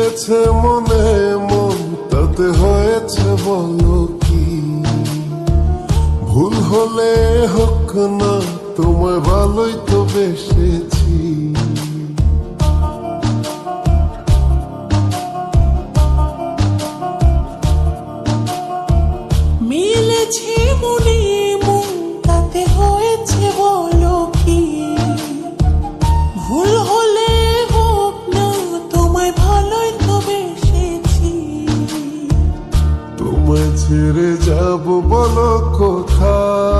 মিলেছে মনে মন, তাতে হয়েছে বলো কি? ভুল হলে হোক না, তোমায় ভালোই তো বেসেছি। মিলেছে মনে মন, তাতে হয়েছে বলো কি? ভুল হলে হোক না, তোমায় ভালোই তো বেসেছি। তোমায় ছেড়ে যাব বলো কোথায়?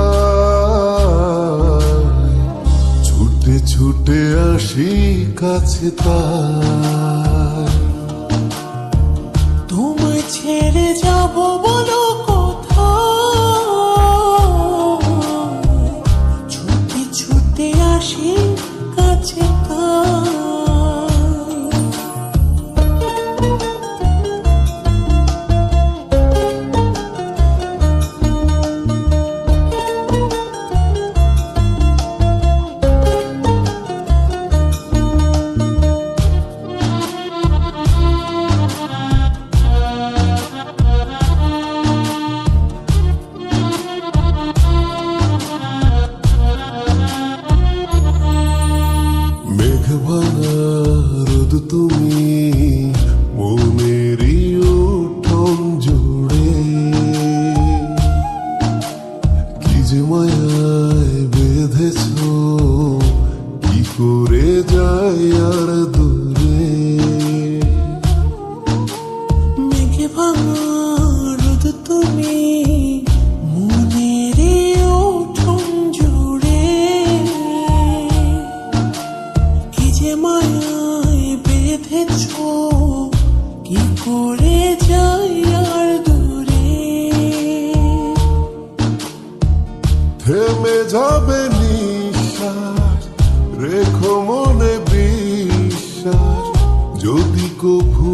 ছুটে ছুটে আসি কাছে তাই। তোমায় ছেড়ে যাব বলো কোথায়? ছুটে ছুটে আসি কাছে তাই। মেঘভাঙা রোদ তুমি, মনেরই উঠোন জুড়ে। কি যে মায়ায় বেঁধেছ, কি করে যাই আর দূরে। মেঘে ভাঙা রোদ তুমি, মনের উঠোন জুড়ে। কি যে মায়ায় বেঁধেছ, কি করে যাই আর দূরে। থেমে যাবে নিঃশ্বাস, রেখো মনে বিশ্বাস। যদি কভু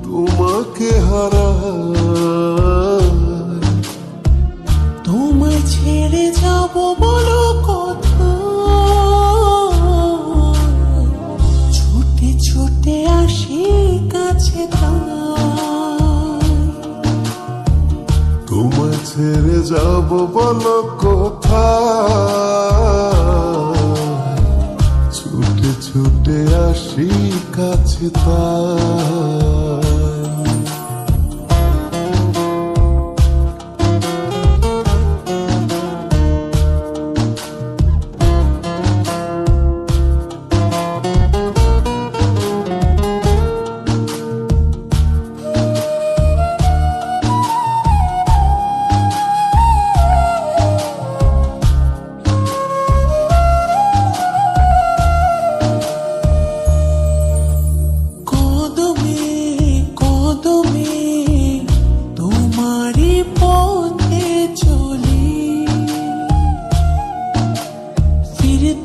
তোমাকে হারাই, তোমায় ছেড়ে যাব বলো কোথায়? ছুটে ছুটে আসি কাছে তাই। তোমায় ছেড়ে যাব বলো কোথায়? ছুটে ছুটে আসি কাছে তাই।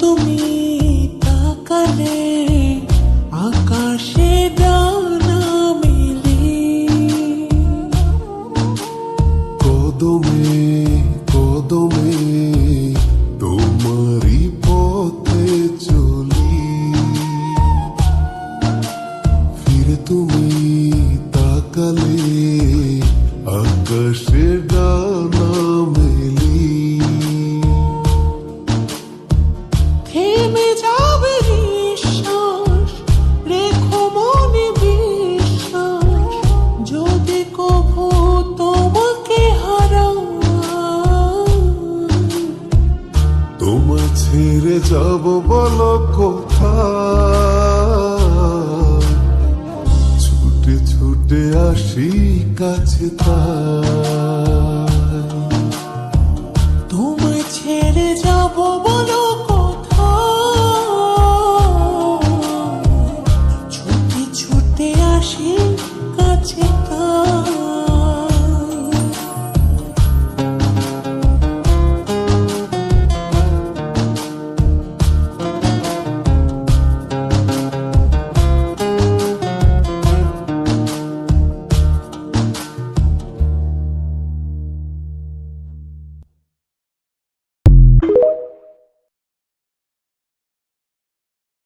তুমি তাকালে আকাশে ডানা মেলে। কদমে কদমে তোমারই পথে চলি। ফিরে তুমি তাকালে আকাশে ডানা মেলি। থেমে যাবে নিঃশ্বাস, রেখো মনে বিশ্বাস। যদি কভু তোমাকে হারাই, তোমায় ছেড়ে যাব বলো কোথায়? ছুটে ছুটে আসি কাছে তাই।